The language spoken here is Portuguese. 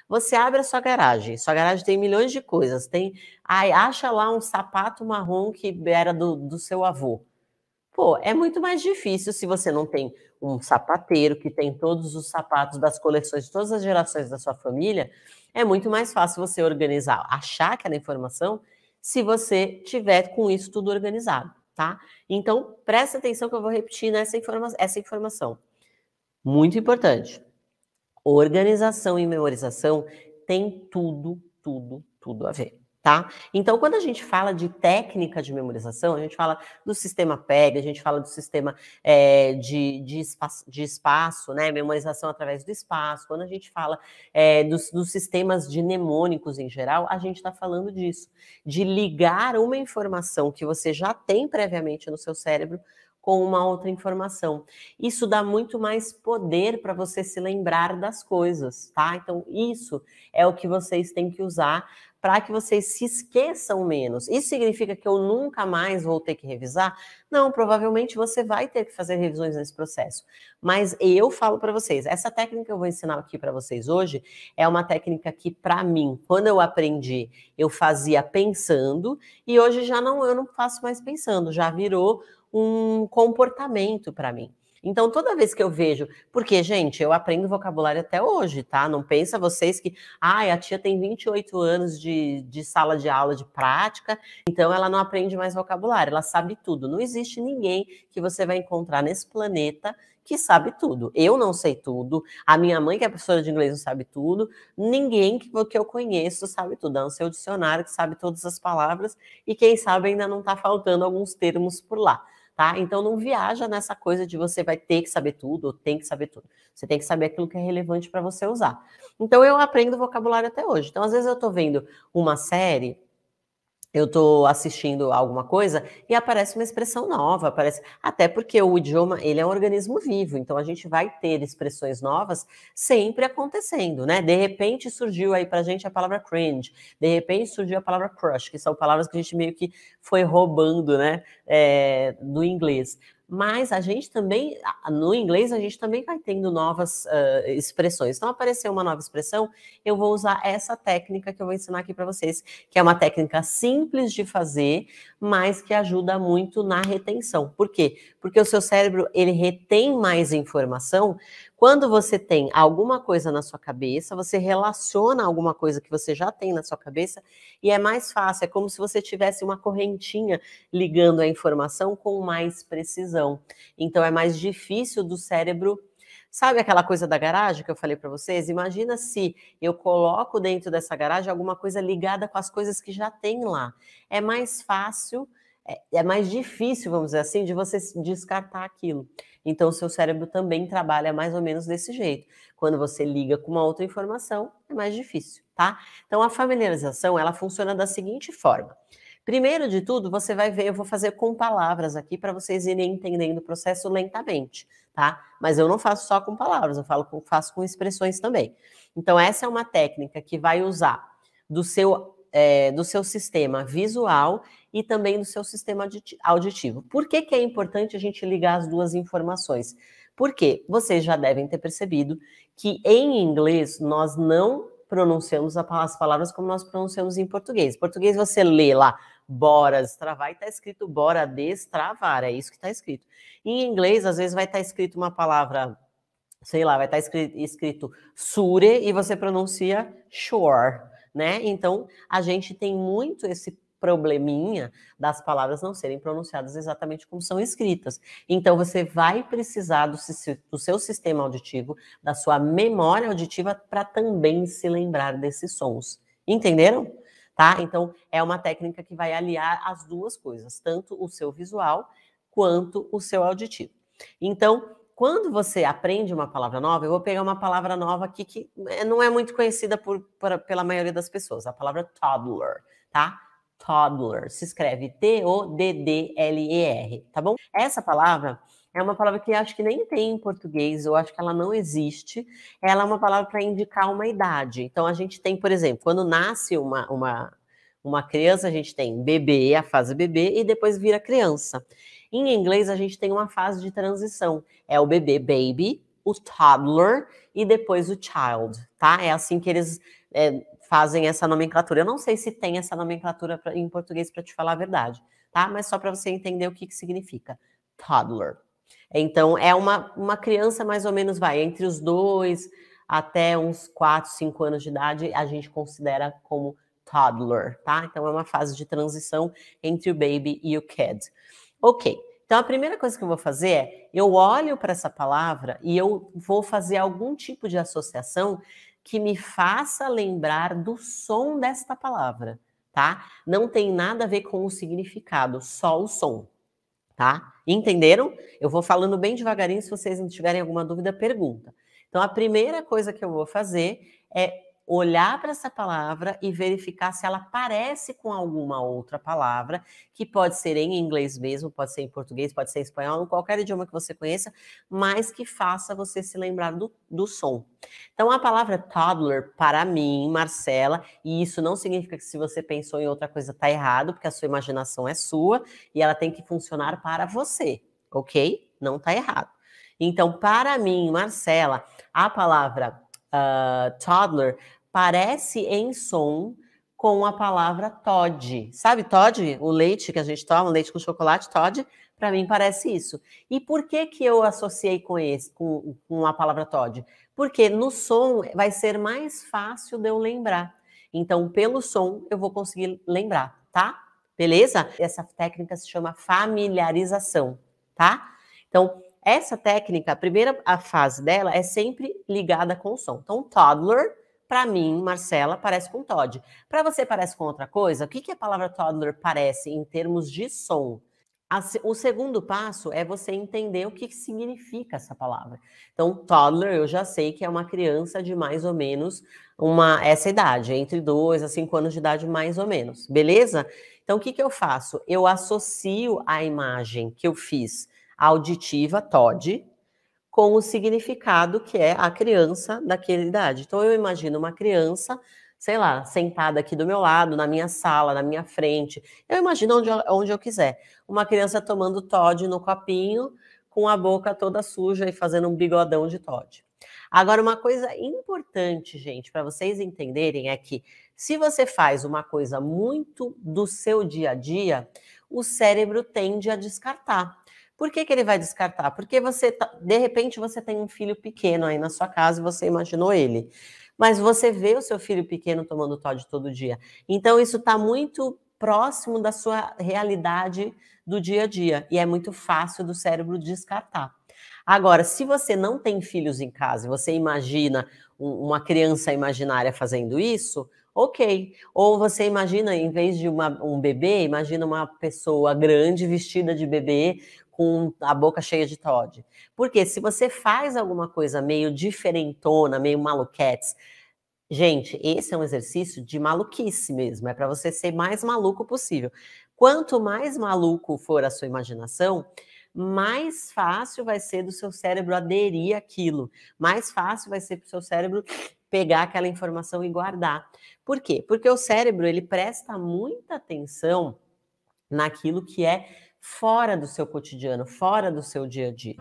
Você abre a sua garagem tem milhões de coisas, tem ai, acha lá um sapato marrom que era do seu avô. Pô, é muito mais difícil se você não tem um sapateiro que tem todos os sapatos das coleções de todas as gerações da sua família, é muito mais fácil você organizar, achar aquela informação, se você tiver com isso tudo organizado, tá? Então, presta atenção que eu vou repetir essa informação. Muito importante. Organização e memorização tem tudo a ver, tá? Então, quando a gente fala de técnica de memorização, a gente fala do sistema PEG, a gente fala do sistema de espaço, né? Memorização através do espaço. Quando a gente fala dos sistemas de mnemônicos em geral, a gente está falando disso, de ligar uma informação que você já tem previamente no seu cérebro com uma outra informação. Isso dá muito mais poder para você se lembrar das coisas, tá? Então, isso é o que vocês têm que usar para que vocês se esqueçam menos. Isso significa que eu nunca mais vou ter que revisar? Não, provavelmente você vai ter que fazer revisões nesse processo. Mas eu falo para vocês, essa técnica que eu vou ensinar aqui para vocês hoje é uma técnica que, para mim, quando eu aprendi, eu fazia pensando, e hoje eu não faço mais pensando, já virou um comportamento para mim. Então, toda vez que eu vejo, porque, gente, eu aprendo vocabulário até hoje, tá? Não pensa vocês que, a tia tem 28 anos de sala de aula de prática, então ela não aprende mais vocabulário, ela sabe tudo. Não existe ninguém que você vai encontrar nesse planeta que sabe tudo. Eu não sei tudo, a minha mãe, que é professora de inglês, não sabe tudo, ninguém que eu conheço sabe tudo, a não ser o dicionário que sabe todas as palavras, e quem sabe ainda não está faltando alguns termos por lá. Tá? Então não viaja nessa coisa de você vai ter que saber tudo ou tem que saber tudo. Você tem que saber aquilo que é relevante para você usar. Então eu aprendo vocabulário até hoje. Então às vezes eu estou vendo uma série, eu estou assistindo alguma coisa e aparece uma expressão nova, aparece até porque o idioma ele é um organismo vivo, então a gente vai ter expressões novas sempre acontecendo, né? De repente surgiu aí para a gente a palavra cringe, de repente surgiu a palavra crush, que são palavras que a gente meio que foi roubando, né, do inglês. Mas a gente também, no inglês, a gente também vai tendo novas expressões. Então, apareceu uma nova expressão, eu vou usar essa técnica que eu vou ensinar aqui para vocês, que é uma técnica simples de fazer, mas que ajuda muito na retenção. Por quê? Porque o seu cérebro, ele retém mais informação quando você tem alguma coisa na sua cabeça, você relaciona alguma coisa que você já tem na sua cabeça e é mais fácil, é como se você tivesse uma correntinha ligando a informação com mais precisão. Então é mais difícil do cérebro. Sabe aquela coisa da garagem que eu falei para vocês? Imagina se eu coloco dentro dessa garagem alguma coisa ligada com as coisas que já tem lá. É mais fácil, é mais difícil, vamos dizer assim, de você descartar aquilo. Então, o seu cérebro também trabalha mais ou menos desse jeito. Quando você liga com uma outra informação, é mais difícil, tá? Então, a familiarização, ela funciona da seguinte forma. Primeiro de tudo, você vai ver, eu vou fazer com palavras aqui para vocês irem entendendo o processo lentamente, tá? Mas eu não faço só com palavras, faço com expressões também. Então, essa é uma técnica que vai usar do seu sistema visual e também do seu sistema auditivo. Por que é importante a gente ligar as duas informações? Porque vocês já devem ter percebido que em inglês nós não pronunciamos as palavras como nós pronunciamos em português. Em português você lê lá, bora destravar, e está escrito bora destravar, é isso que está escrito. Em inglês, às vezes vai estar escrito uma palavra, sei lá, vai estar escrito sure e você pronuncia shore, né? Então, a gente tem muito esse probleminha das palavras não serem pronunciadas exatamente como são escritas. Então, você vai precisar do seu sistema auditivo, da sua memória auditiva, para também se lembrar desses sons. Entenderam? Tá? Então, é uma técnica que vai aliar as duas coisas, tanto o seu visual quanto o seu auditivo. Então, quando você aprende uma palavra nova, eu vou pegar uma palavra nova aqui que não é muito conhecida pela maioria das pessoas, a palavra toddler, tá? Toddler, se escreve T-O-D-D-L-E-R, tá bom? Essa palavra é uma palavra que acho que nem tem em português, eu acho que ela não existe, ela é uma palavra para indicar uma idade. Então, a gente tem, por exemplo, quando nasce uma criança, a gente tem bebê, a fase bebê, e depois vira criança. Em inglês, a gente tem uma fase de transição. É o bebê, baby, o toddler e depois o child, tá? É assim que eles fazem essa nomenclatura. Eu não sei se tem essa nomenclatura em português, para te falar a verdade, tá? Mas só para você entender o que significa. Toddler. Então, é uma criança mais ou menos, vai, entre os 2 até uns 4, 5 anos de idade, a gente considera como toddler, tá? Então, é uma fase de transição entre o baby e o kid. Ok, então a primeira coisa que eu vou fazer é, eu olho para essa palavra e eu vou fazer algum tipo de associação que me faça lembrar do som desta palavra, tá? Não tem nada a ver com o significado, só o som, tá? Entenderam? Eu vou falando bem devagarinho, se vocês não tiverem alguma dúvida, pergunta. Então, a primeira coisa que eu vou fazer é olhar para essa palavra e verificar se ela parece com alguma outra palavra, que pode ser em inglês mesmo, pode ser em português, pode ser em espanhol, em qualquer idioma que você conheça, mas que faça você se lembrar do som. Então, a palavra toddler, para mim, Marcela, e isso não significa que se você pensou em outra coisa está errado, porque a sua imaginação é sua e ela tem que funcionar para você, ok? Não está errado. Então, para mim, Marcela, a palavra toddler parece em som com a palavra Todd. Sabe Todd? O leite que a gente toma, leite com chocolate, Todd, para mim parece isso. E por que que eu associei com a palavra Todd? Porque no som vai ser mais fácil de eu lembrar. Então, pelo som, eu vou conseguir lembrar, tá? Beleza? Essa técnica se chama familiarização, tá? Então, essa técnica, a fase dela é sempre ligada com o som. Então, toddler, para mim, Marcela, parece com Todd. Para você parece com outra coisa? O que a palavra toddler parece em termos de som? O segundo passo é você entender o que significa essa palavra. Então, toddler, eu já sei que é uma criança de mais ou menos essa idade, entre 2 a 5 anos de idade, mais ou menos. Beleza? Então, o que eu faço? Eu associo a imagem que eu fiz auditiva, Todd, com o significado que é a criança daquela idade. Então, eu imagino uma criança, sei lá, sentada aqui do meu lado, na minha sala, na minha frente. Eu imagino onde eu quiser. Uma criança tomando Todd no copinho, com a boca toda suja e fazendo um bigodão de Todd. Agora, uma coisa importante, gente, para vocês entenderem é que se você faz uma coisa muito do seu dia a dia, o cérebro tende a descartar. Por que ele vai descartar? Porque de repente você tem um filho pequeno aí na sua casa e você imaginou ele. Mas você vê o seu filho pequeno tomando Todd todo dia. Então isso está muito próximo da sua realidade do dia a dia e é muito fácil do cérebro descartar. Agora, se você não tem filhos em casa e você imagina uma criança imaginária fazendo isso, ok. Ou você imagina, em vez de um bebê, imagina uma pessoa grande vestida de bebê com a boca cheia de Todd. Porque se você faz alguma coisa meio diferentona, meio maluquetes, gente, esse é um exercício de maluquice mesmo, é para você ser mais maluco possível. Quanto mais maluco for a sua imaginação, mais fácil vai ser do seu cérebro aderir àquilo, mais fácil vai ser para o seu cérebro pegar aquela informação e guardar. Por quê? Porque o cérebro, ele presta muita atenção naquilo que é fora do seu cotidiano, fora do seu dia a dia.